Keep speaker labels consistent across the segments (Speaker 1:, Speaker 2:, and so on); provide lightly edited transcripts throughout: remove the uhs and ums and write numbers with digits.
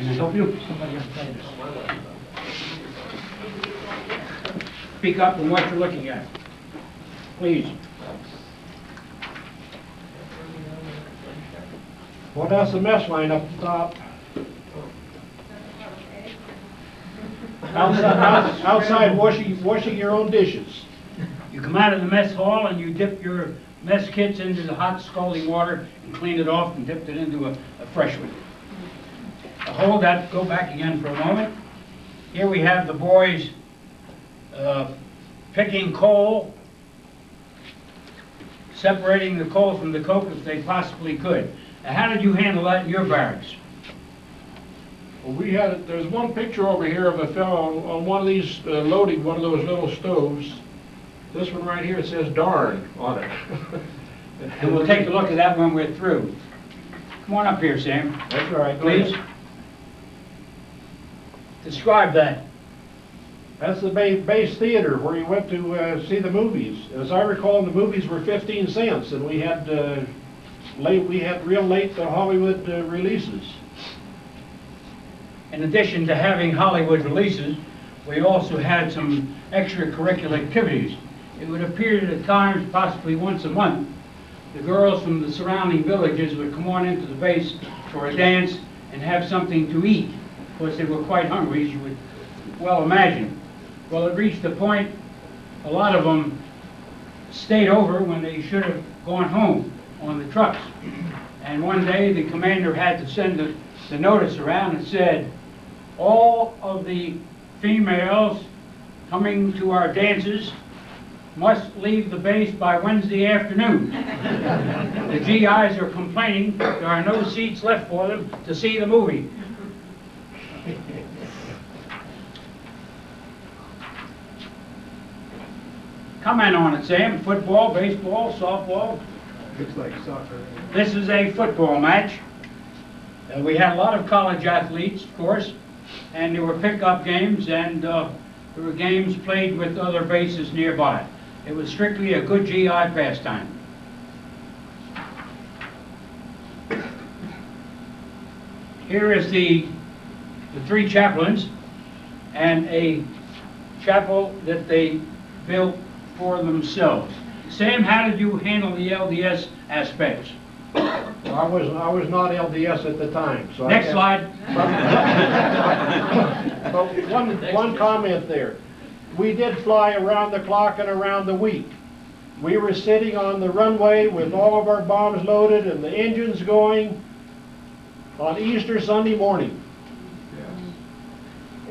Speaker 1: Can I help you? Somebody outside us. Speak up and what you're looking at, please.
Speaker 2: Well, that's the mess line up top. Outside washing your own dishes.
Speaker 1: You come out of the mess hall and you dip your mess kits into the hot scalding water and clean it off and dip it into a fresh one. Hold that, go back again for a moment. Here we have the boys picking coal, separating the coal from the coke if they possibly could. Now, how did you handle that in your barracks?
Speaker 2: Well, there's one picture over here of a fellow on one of these, loading one of those little stoves. This one right here, it says darn on it.
Speaker 1: And we'll take a look at that when we're through. Come on up here, Sam.
Speaker 2: That's all right.
Speaker 1: Please. Describe that.
Speaker 2: That's the base theater where you went to see the movies. As I recall, the movies were 15 cents, and we had real late Hollywood releases.
Speaker 1: In addition to having Hollywood releases, we also had some extracurricular activities. It would appear that at times, possibly once a month, the girls from the surrounding villages would come on into the base for a dance and have something to eat. Of course, they were quite hungry, as you would well imagine. Well, it reached the point, a lot of them stayed over when they should have gone home on the trucks. And one day, the commander had to send the notice around and said, all of the females coming to our dances must leave the base by Wednesday afternoon. The GIs are complaining there are no seats left for them to see the movie. Comment on it, Sam. Football, baseball, softball.
Speaker 3: Looks like soccer.
Speaker 1: This is a football match. We had a lot of college athletes, of course, and there were pickup games, and there were games played with other bases nearby. It was strictly a good GI pastime. Here is the three chaplains and a chapel that they built for themselves. Sam, how did you handle the LDS aspects?
Speaker 2: I was not LDS at the time. So
Speaker 1: Next slide.
Speaker 2: But one comment there. We did fly around the clock and around the week. We were sitting on the runway with all of our bombs loaded and the engines going on Easter Sunday morning.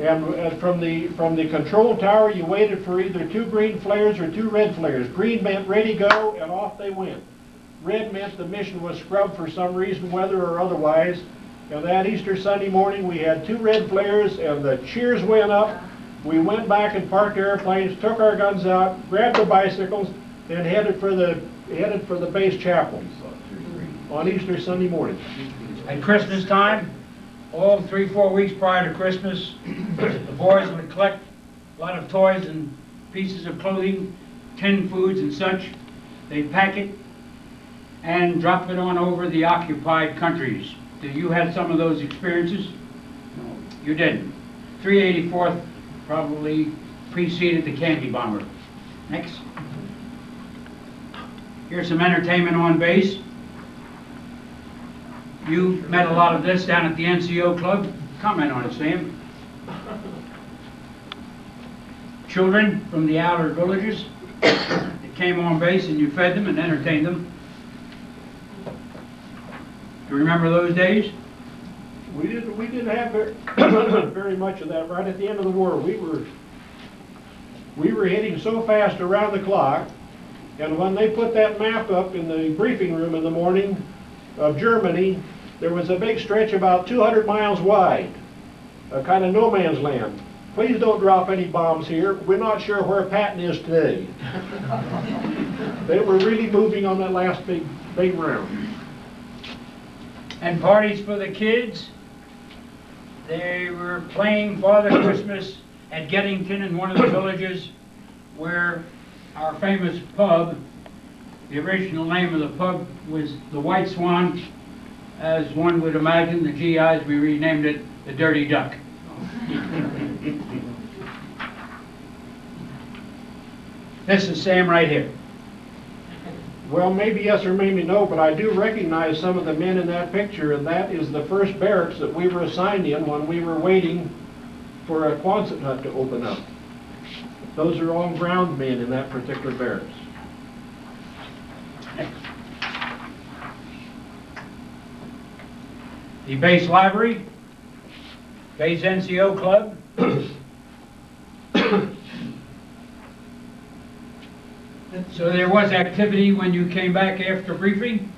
Speaker 2: And from the control tower, you waited for either 2 green flares or 2 red flares. Green meant ready, go, and off they went. Red meant the mission was scrubbed for some reason, weather or otherwise. And that Easter Sunday morning, we had 2 red flares, and the cheers went up. We went back and parked airplanes, took our guns out, grabbed the bicycles, and headed for the base chapel on Easter Sunday morning.
Speaker 1: At Christmas time, all 3-4 weeks prior to Christmas, the boys would collect a lot of toys and pieces of clothing, tinned foods and such. They'd pack it and drop it on over the occupied countries. Did you have some of those experiences? No, you didn't. 384th probably preceded the candy bomber. Next. Here's some entertainment on base. You met a lot of this down at the NCO club. Comment on it, Sam. Children from the outer villages that came on base and you fed them and entertained them. Do you remember those days?
Speaker 2: We didn't have very much of that. Right at the end of the war, we were hitting so fast around the clock, and when they put that map up in the briefing room in the morning of Germany, there was a big stretch about 200 miles wide, a kind of no man's land. Please don't drop any bombs here. We're not sure where Patton is today. They were really moving on that last big round.
Speaker 1: And parties for the kids. They were playing Father Christmas at Geddington in one of the villages where our famous pub, the original name of the pub was the White Swan, As one would imagine, the GIs, we renamed it the Dirty Duck. This is Sam right here.
Speaker 2: Well, maybe yes or maybe no, but I do recognize some of the men in that picture, and that is the first barracks that we were assigned in when we were waiting for a Quonset hut to open up. Those are all ground men in that particular barracks.
Speaker 1: The base library, base NCO club, so there was activity when you came back after briefing?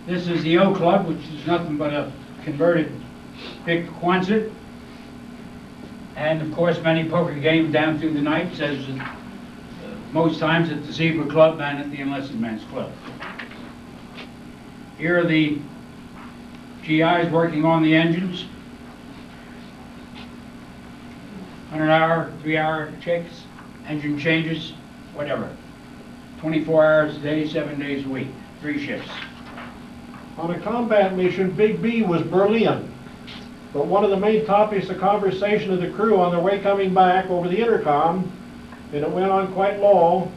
Speaker 1: This is the O Club, which is nothing but a converted big Quonset. And of course, many poker games down through the nights, as most times at the Zebra Club and at the Enlisted Men's Club. Here are the GIs working on the engines. 100-hour, 3-hour checks, engine changes, whatever. 24 hours a day, 7 days a week, 3 shifts.
Speaker 2: On a combat mission, Big B was Berlin. But one of the main topics of conversation of the crew on their way coming back over the intercom, and it went on quite long,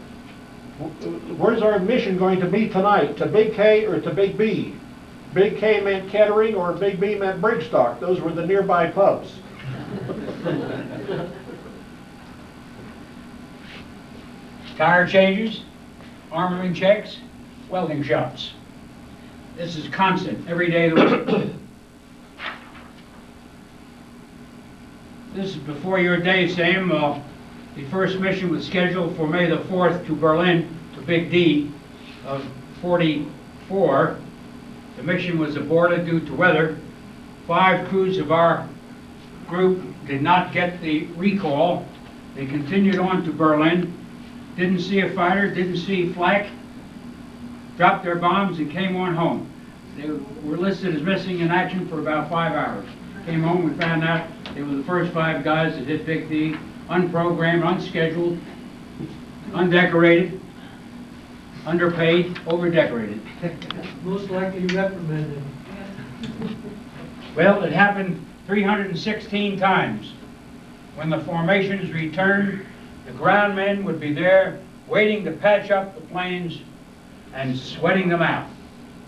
Speaker 2: where's our mission going to be tonight? To Big K or to Big B? Big K meant Kettering or Big B meant Brigstock. Those were the nearby pubs.
Speaker 1: Tire changes, armament checks, welding shops. This is constant, every day of the week. This is before your day, Sam. The first mission was scheduled for May the 4th to Berlin, to Big D of 44. The mission was aborted due to weather. 5 crews of our group did not get the recall. They continued on to Berlin, didn't see a fighter, didn't see flak, dropped their bombs and came on home. They were listed as missing in action for about 5 hours. Came home, we found out they were the first 5 guys that hit Big D, unprogrammed, unscheduled, undecorated, underpaid, overdecorated.
Speaker 3: Most likely reprimanded.
Speaker 1: Well, it happened 316 times. When the formations returned, the ground men would be there waiting to patch up the planes and sweating them out.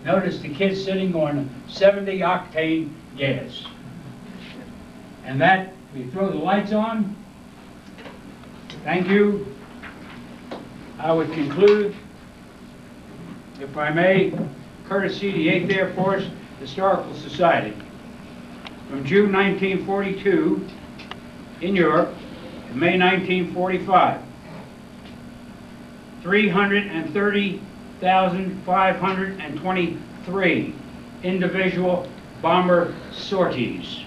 Speaker 1: Notice the kids sitting on 70 octane gas. And that, we throw the lights on. Thank you. I would conclude, if I may, courtesy the 8th Air Force Historical Society. From June 1942 in Europe to May 1945, 330,523 individual bomber sorties,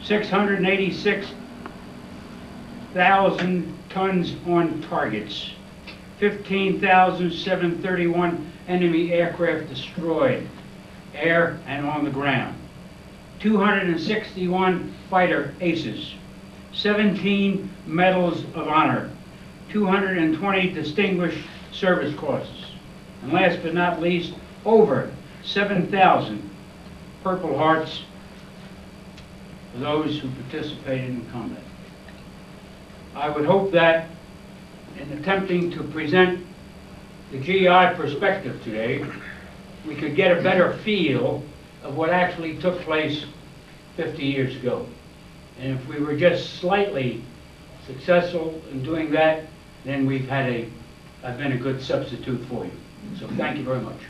Speaker 1: 686,000 tons on targets, 15,731 enemy aircraft destroyed, air and on the ground, 261 fighter aces, 17 medals of honor, 220 distinguished service crosses, and last but not least, over 7,000 Purple Hearts for those who participated in combat. I would hope that in attempting to present the GI perspective today, we could get a better feel of what actually took place 50 years ago. And if we were just slightly successful in doing that, then I've been a good substitute for you. So thank you very much.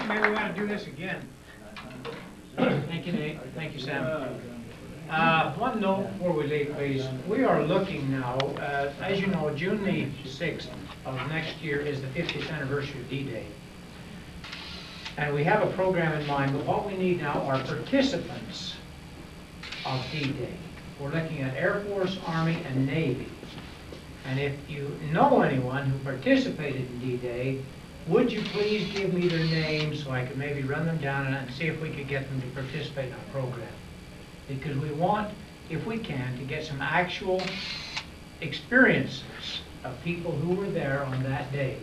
Speaker 4: Maybe we want to do this again. Thank you, Nate. Thank you, Sam. One note before we leave, please. We are looking now, as you know, June the 6th of next year is the 50th anniversary of D-Day. And we have a program in mind, but what we need now are participants of D-Day. We're looking at Air Force, Army, and Navy. And if you know anyone who participated in D-Day, would you please give me their names so I could maybe run them down and see if we could get them to participate in our program? Because we want if we can, to get some actual experiences of people who were there on that day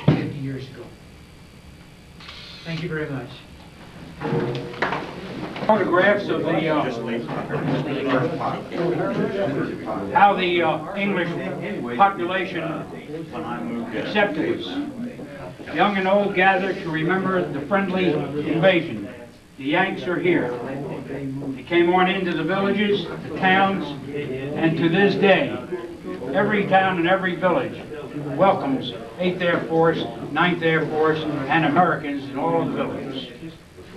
Speaker 4: 50 years ago. Thank you very much.
Speaker 1: Photographs of the, how the English population accepted us. Young and old gathered to remember the friendly invasion. The Yanks are here. They came on into the villages, the towns, and to this day, every town and every village welcomes 8th Air Force, 9th Air Force, and Americans in all the villages.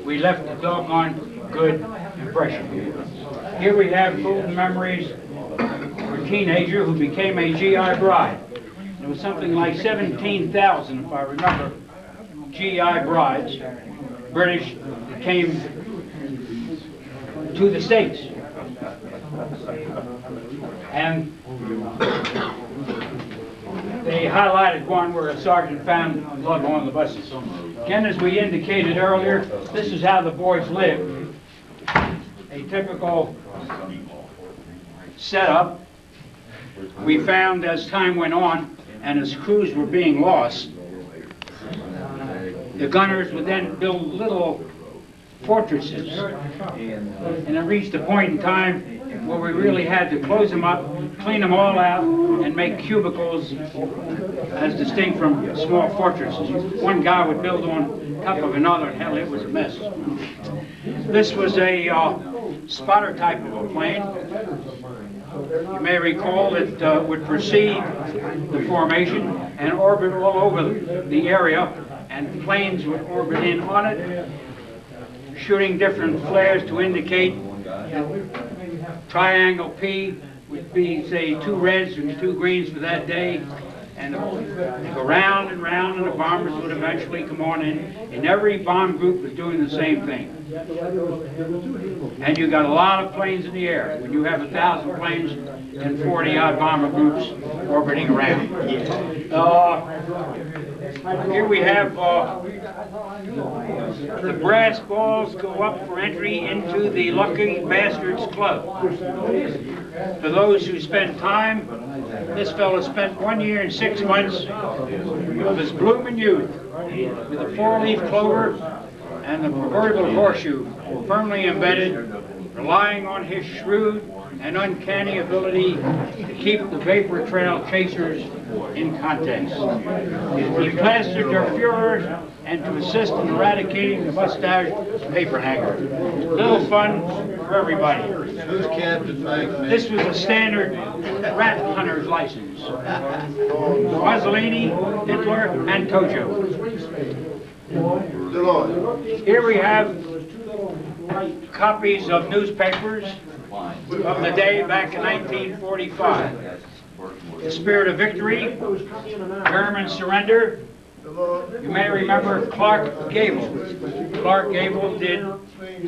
Speaker 1: We left a doggone good impression. Here we have golden memories of a teenager who became a GI bride. There was something like 17,000, if I remember, GI brides, British, that came to the States. And they highlighted one where a sergeant found blood on one of the buses. Again, as we indicated earlier, this is how the boys lived. A typical setup. We found as time went on and as crews were being lost, the gunners would then build little fortresses. And it reached a point in time where we really had to close them up, clean them all out, and make cubicles as distinct from small fortresses. One guy would build on top of another, and hell, it was a mess. This was a spotter type of a plane. You may recall it would precede the formation and orbit all over the area, and planes would orbit in on it, shooting different flares to indicate triangle P would be, say, 2 reds and 2 greens for that day, and go round and round, and the bombers would eventually come on in. And every bomb group was doing the same thing. And you got a lot of planes in the air. When you have 1,000 planes and 40-odd bomber groups orbiting around. Here we have the brass balls go up for entry into the Lucky Bastards Club. For those who spend time, this fellow spent 1 year and 6 months of his blooming youth with a 4-leaf clover and the proverbial horseshoe firmly embedded, relying on his shrewd and uncanny ability to keep the vapor trail chasers in context. He plastered their Fuhrer and to assist in eradicating the mustache paper hanger. Little fun for everybody.
Speaker 5: Who's Captain Mike?
Speaker 1: This was a standard rat hunter's license. Mussolini, Hitler, and Tojo. Here we have copies of newspapers of the day back in 1945. The Spirit of Victory, German Surrender. You may remember Clark Gable. Clark Gable did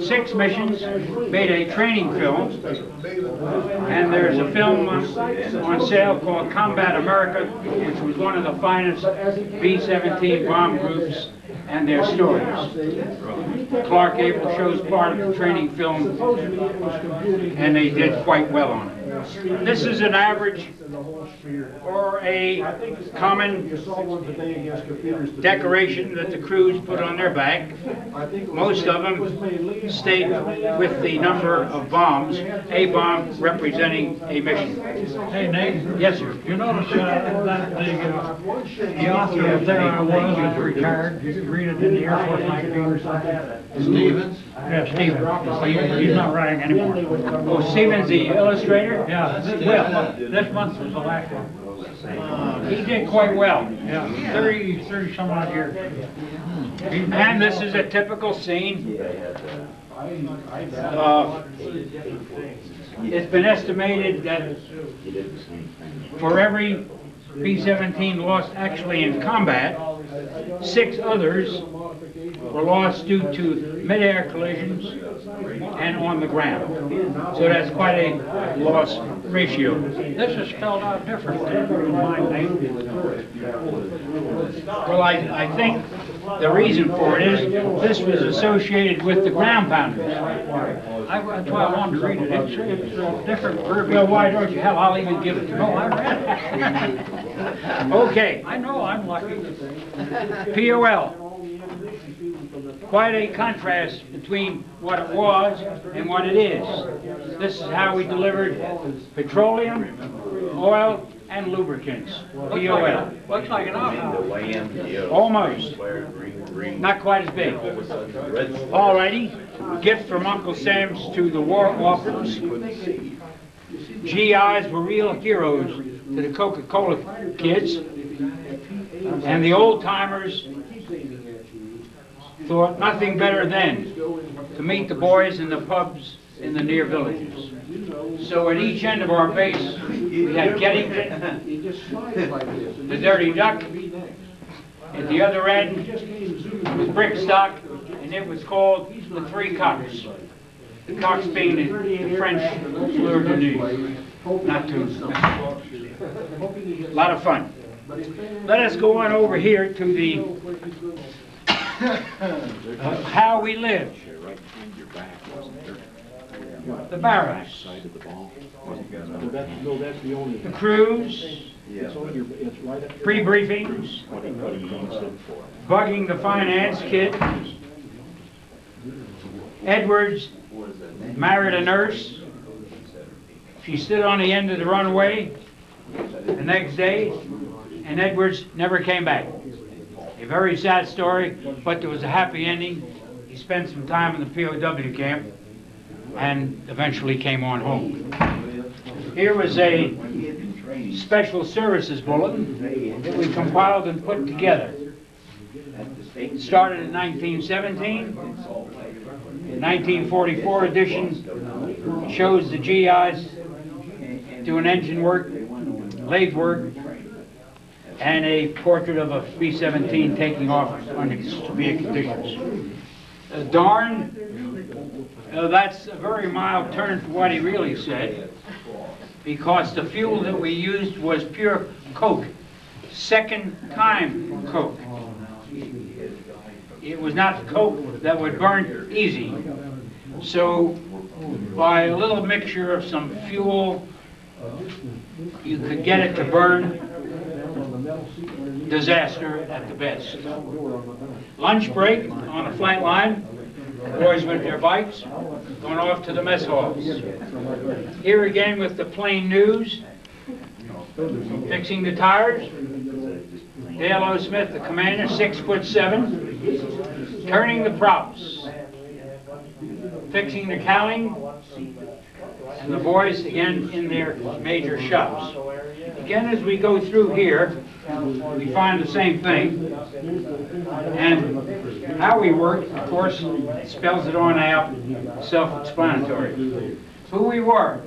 Speaker 1: 6 missions, made a training film, and there's a film on sale called Combat America, which was one of the finest B-17 bomb groups and their stories. Clark Gable shows part of the training film, and they did quite well on it. This is an average or a common decoration that the crews put on their back. Most of them state with the number of bombs, a bomb representing a mission.
Speaker 3: Hey, Nate?
Speaker 1: Yes, sir.
Speaker 3: You notice that the author of There I Was is retired. You can read it in the Air Force magazine.
Speaker 5: Stevens?
Speaker 3: Yeah, Stevens. He's not writing anymore.
Speaker 1: Oh, Stevens, the illustrator?
Speaker 3: Yeah, this month was the last one.
Speaker 1: He did quite well.
Speaker 3: Yeah, 30 some odd years.
Speaker 1: And this is a typical scene. It's been estimated that for every B-17 lost actually in combat, 6 others were lost due to mid-air collisions and on the ground. So that's quite a loss ratio.
Speaker 3: This is spelled out differently in my name.
Speaker 1: Well, I think the reason for it is this was associated with the ground pounders.
Speaker 3: That's why I wanted to read it. It's different verbiage.
Speaker 1: Well, why don't you? Hell, I'll even give it to you.
Speaker 3: No, I read it.
Speaker 1: Okay,
Speaker 3: I know I'm lucky.
Speaker 1: POL. Quite a contrast between what it was and what it is. This is how we delivered petroleum, oil, and lubricants. POL.
Speaker 3: Looks like an outhouse.
Speaker 1: Almost. Not quite as big. Alrighty. Gift from Uncle Sam's to the war orphans. GIs were real heroes to the Coca-Cola kids. And the old timers thought nothing better then to meet the boys in the pubs in the near villages. So at each end of our base, we had Gettington, the Dirty Duck. At the other end was Brickstock, and it was called the Three Cocks. The cocks being the French fleur de lis. Not too. A lot of fun. Let us go on over here to the how we live. The barracks,
Speaker 2: No, that's the only.
Speaker 1: the crews,
Speaker 2: It's on your, it's right up.
Speaker 1: pre-briefings, bugging the finance kid. Edwards married a nurse. She stood on the end of the runway the next day, and Edwards never came back. A very sad story, but there was a happy ending. He spent some time in the POW camp and eventually came on home. Here was a special services bulletin that we compiled and put together. It started in 1917. The 1944 edition shows the GIs doing engine work, lathe work, and a portrait of a B-17 taking off under severe conditions. Darn, that's a very mild turn for what he really said, because the fuel that we used was pure coke, second time coke. It was not coke that would burn easy. So by a little mixture of some fuel, you could get it to burn. Disaster at the best. Lunch break on a flight line. Boys with their bikes going off to the mess halls. Here again with the plain news. Fixing the tires. Dale O. Smith, the commander, 6'7", turning the props. Fixing the cowling. And the boys again in their major shops. Again, as we go through here, we find the same thing. And how we work, of course, spells it on out, self-explanatory. Who we were.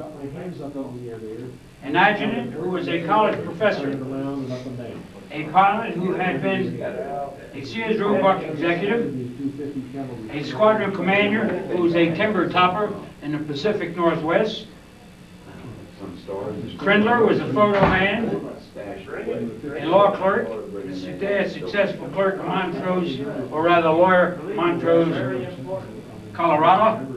Speaker 1: An adjutant who was a college professor. A pilot who had been a Sears Roebuck executive. A squadron commander who was a timber topper in the Pacific Northwest. Krindler was a photo man, a law clerk, a successful clerk of Montrose, or rather lawyer, Montrose, Colorado.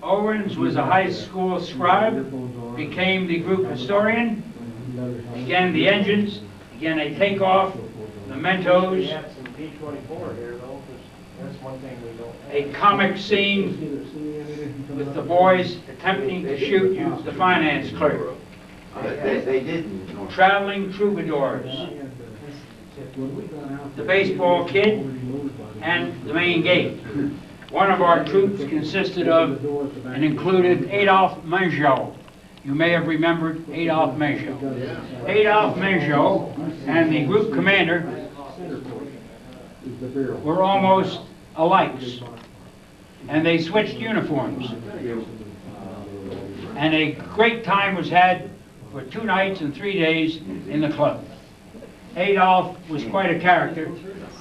Speaker 1: Owens was a high school scribe, became the group historian. Again, the engines, again, a takeoff, mementos, a comic scene with the boys attempting to shoot the finance clerk.
Speaker 5: They didn't.
Speaker 1: Traveling troubadours. The baseball kid and the main gate. One of our troops consisted of and included Adolphe Menjot. You may have remembered Adolphe Menjot. Adolphe Menjot and the group commander were almost alikes, and they switched uniforms. And a great time was had for 2 nights and 3 days in the club. Adolphe was quite a character,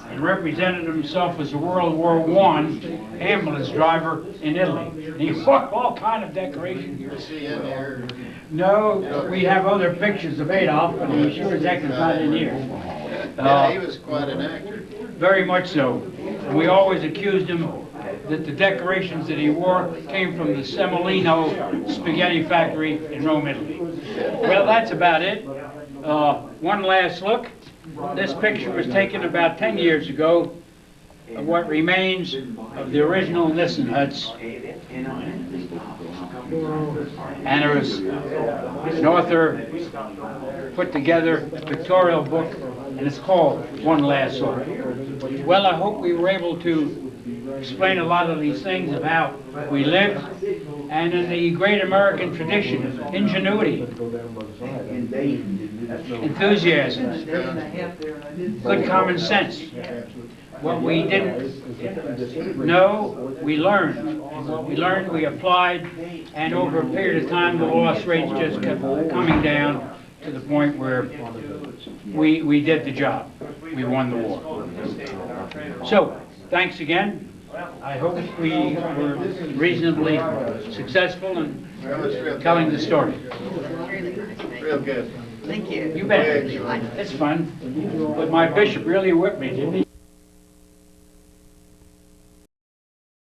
Speaker 1: and represented himself as a World War I ambulance driver in Italy. And he wore all kind of decorations.
Speaker 6: Is he in here?
Speaker 1: No, we have other pictures of Adolf, but he sure as heck is not in here.
Speaker 6: Yeah, he was quite an actor.
Speaker 1: Very much so. And we always accused him that the decorations that he wore came from the Semolino spaghetti factory in Rome, Italy. Well, that's about it. One last look. This picture was taken about 10 years ago of what remains of the original Nissen huts. And it was an author put together a pictorial book, and it's called One Last Look. Well, I hope we were able to explain a lot of these things of how we lived, and in the great American tradition, ingenuity, enthusiasm, good common sense. What we didn't know, we learned. And what we learned, we applied, and over a period of time, the loss rates just kept coming down to the point where we did the job. We won the war. So, thanks again. I hope we were reasonably successful in telling the story.
Speaker 6: Real good.
Speaker 7: Thank you.
Speaker 1: You bet. It's fun. But my bishop really whipped me, didn't he?